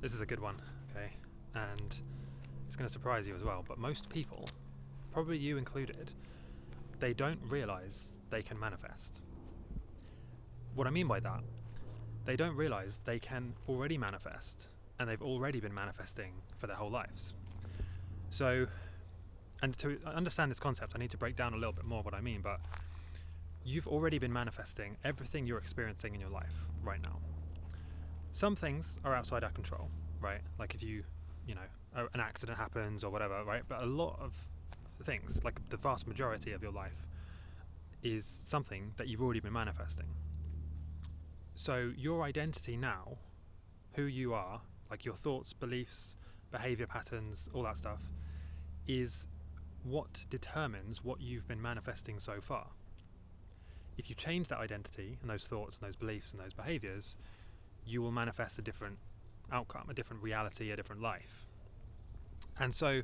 This is a good one, okay? And it's going to surprise you as well, but most people, probably you included, they don't realize they can manifest. What I mean by that, they don't realize they can already manifest, and they've already been manifesting for their whole lives. So, and to understand this concept, I need to break down a little bit more what I mean, but you've already been manifesting everything you're experiencing in your life right now. Some things are outside our control, right? Like if an accident happens or whatever, right? But a lot of things, like the vast majority of your life, is something that you've already been manifesting. So your identity now, who you are, like your thoughts, beliefs, behavior patterns, all that stuff, is what determines what you've been manifesting so far. If you change that identity and those thoughts and those beliefs and those behaviors, you will manifest a different outcome, a different reality, a different life. And so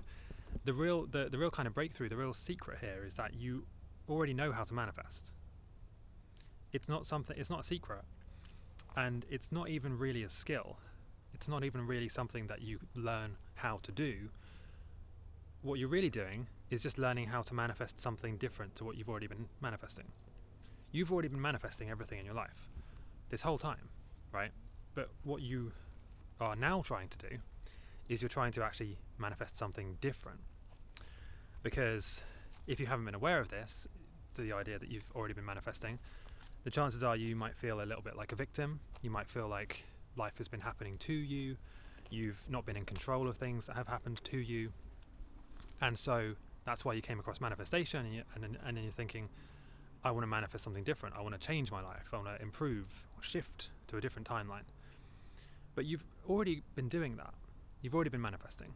the real kind of breakthrough, the real secret here is that you already know how to manifest. It's not a secret, and it's not even really a skill. It's not even really something that you learn how to do. What you're really doing is just learning how to manifest something different to what you've already been manifesting. You've already been manifesting everything in your life this whole time, right? But what you are now trying to do is you're trying to actually manifest something different. Because if you haven't been aware of this, the idea that you've already been manifesting, the chances are you might feel a little bit like a victim. You might feel like life has been happening to you. You've not been in control of things that have happened to you. And so that's why you came across manifestation, and then you're thinking, I want to manifest something different. I want to change my life. I want to improve or shift to a different timeline. But you've already been doing that. You've already been manifesting.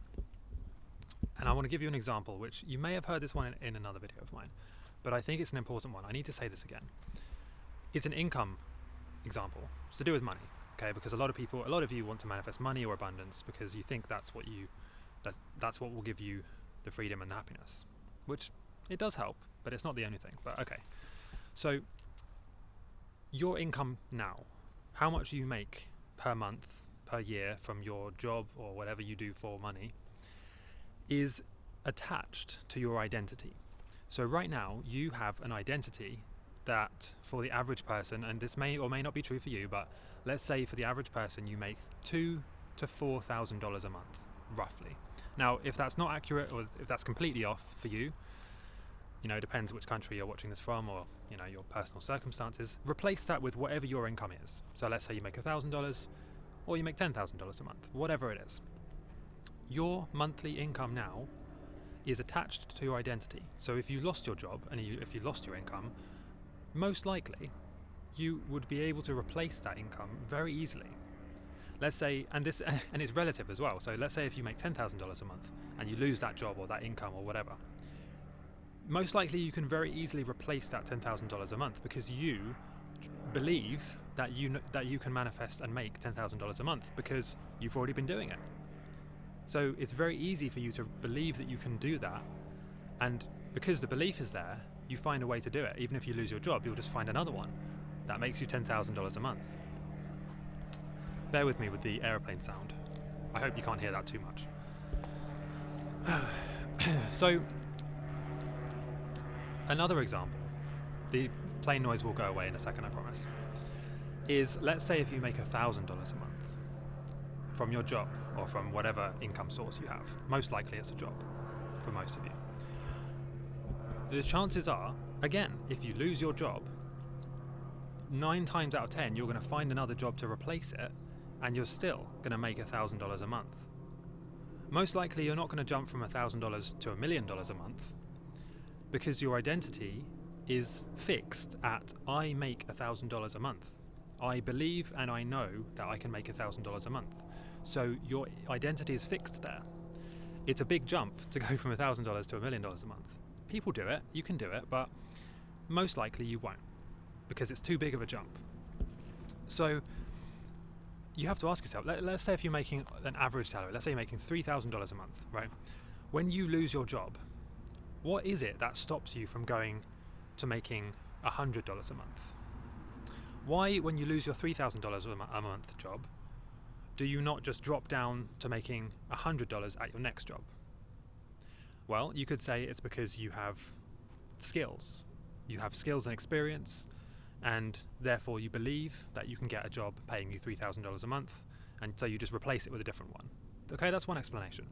And I want to give you an example, which you may have heard this one in another video of mine, but I think it's an important one. I need to say this again. It's an income example. It's to do with money, okay? Because a lot of you want to manifest money or abundance because you think that's what will give you the freedom and the happiness, which it does help, but it's not the only thing. But okay, so your income now, how much you make per month, per year from your job or whatever you do for money, is attached to your identity. So right now you have an identity that for the average person, and this may or may not be true for you, but let's say for the average person you make $2,000 to $4,000 a month, roughly. Now, if that's not accurate or if that's completely off for you, it depends which country you're watching this from or, your personal circumstances. Replace that with whatever your income is. So let's say you make $1,000 or you make $10,000 a month, whatever it is. Your monthly income now is attached to your identity. So if you lost your job and if you lost your income, most likely you would be able to replace that income very easily. Let's say, and it's relative as well. So let's say if you make $10,000 a month and you lose that job or that income or whatever, most likely you can very easily replace that $10,000 a month because you believe that you can manifest and make $10,000 a month because you've already been doing it. So it's very easy for you to believe that you can do that, and because the belief is there, you find a way to do it. Even if you lose your job, you'll just find another one that makes you $10,000 a month. Bear with me with the aeroplane sound. I hope you can't hear that too much. So, another example, the plane noise will go away in a second, I promise, is let's say if you make $1,000 a month from your job or from whatever income source you have. Most likely it's a job for most of you. The chances are, again, if you lose your job, 9 times out of 10 you're going to find another job to replace it, and you're still going to make $1,000 a month. Most likely you're not going to jump from $1,000 to $1 million a month because your identity is fixed at I make $1,000 a month. I believe and I know that I can make $1,000 a month. So your identity is fixed there. It's a big jump to go from $1,000 to $1 million a month. People do it, you can do it, but most likely you won't because it's too big of a jump. So you have to ask yourself, let's say if you're making an average salary, let's say you're making $3,000 a month, right? When you lose your job, what is it that stops you from going to making $100 a month? Why, when you lose your $3,000 a month job, do you not just drop down to making $100 at your next job? Well, you could say it's because you have skills. You have skills and experience, and therefore you believe that you can get a job paying you $3,000 a month, and so you just replace it with a different one. Okay, that's one explanation.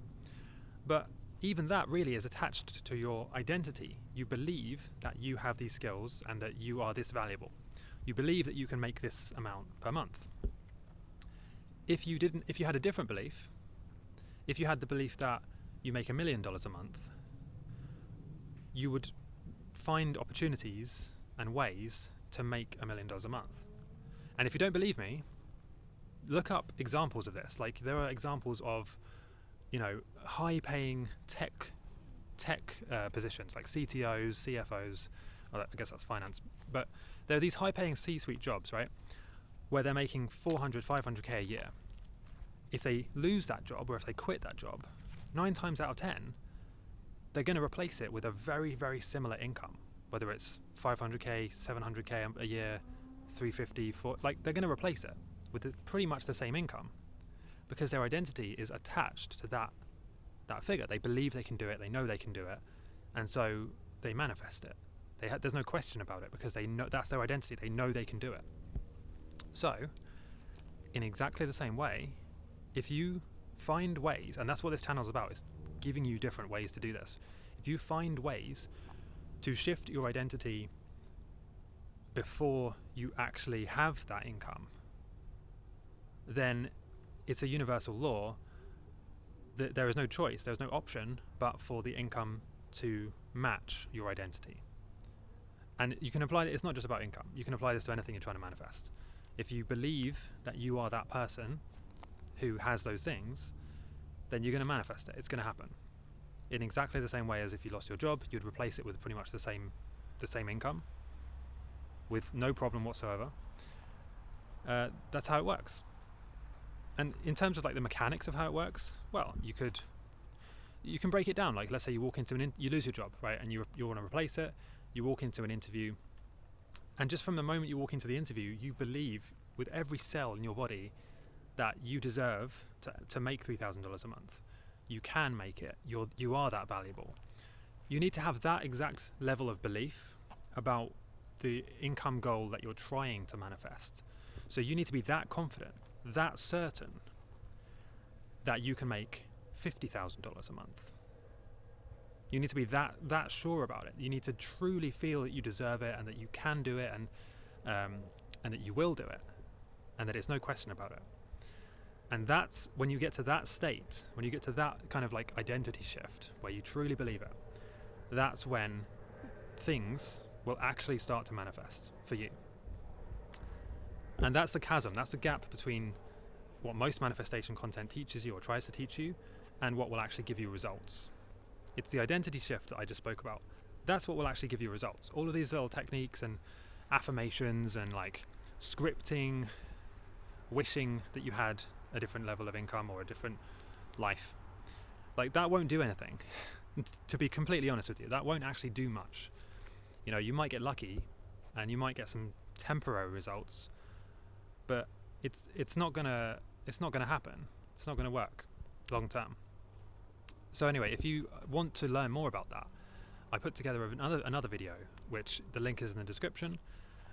But even that really is attached to your identity. You believe that you have these skills and that you are this valuable. You believe that you can make this amount per month. If you had a different belief, if you had the belief that you make $1 million a month, you would find opportunities and ways to make $1 million a month. And if you don't believe me, look up examples of this. Like, there are examples of, high-paying tech positions like CTOs, CFOs. Well, I guess that's finance. But there are these high-paying C-suite jobs, right, where they're making 400, 500k a year. If they lose that job, or if they quit that job, 9 times out of 10, they're going to replace it with a very, very similar income. Whether it's 500k, 700k a year, 350, they're going to replace it with pretty much the same income, because their identity is attached to that figure. They believe they can do it, they know they can do it, and so they manifest it. There's no question about it, because they know that's their identity. They know they can do it. So, in exactly the same way, if you find ways, and that's what this channel is about, is giving you different ways to do this. If you find ways to shift your identity before you actually have that income, then it's a universal law that there is no choice, there's no option but for the income to match your identity. And you can apply it, it's not just about income, you can apply this to anything you're trying to manifest. If you believe that you are that person who has those things, then you're going to manifest it. It's going to happen. In exactly the same way as if you lost your job, you'd replace it with pretty much the same income with no problem whatsoever. That's how it works. And in terms of like the mechanics of how it works, well, you can break it down. Like, let's say you walk into you lose your job, right, and you want to replace it. You walk into an interview, and just from the moment you walk into the interview, you believe with every cell in your body that you deserve to make $3,000 a month. You can make it. You are that valuable. You need to have that exact level of belief about the income goal that you're trying to manifest. So you need to be that confident, that certain that you can make $50,000 a month. You need to be that sure about it. You need to truly feel that you deserve it, and that you can do it, and that you will do it, and that it's no question about it. And that's when you get to that state, when you get to that kind of like identity shift where you truly believe it, that's when things will actually start to manifest for you. And that's the chasm, that's the gap between what most manifestation content teaches you or tries to teach you and what will actually give you results. It's the identity shift that I just spoke about. That's what will actually give you results. All of these little techniques and affirmations and like scripting, wishing that you had a different level of income or a different life, like that won't do anything. To be completely honest with you, that won't actually do much. You might get lucky and you might get some temporary results, but it's not gonna happen. It's not gonna work long term. So anyway, if you want to learn more about that, I put together another video, which the link is in the description.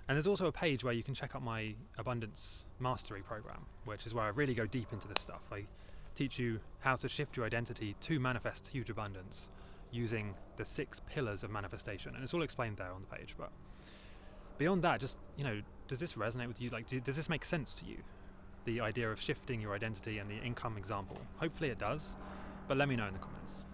And there's also a page where you can check out my abundance mastery program, which is where I really go deep into this stuff. I teach you how to shift your identity to manifest huge abundance using the 6 pillars of manifestation. And it's all explained there on the page. But beyond that, just, does this resonate with you? Like, does this make sense to you? The idea of shifting your identity and the income example. Hopefully it does, but let me know in the comments.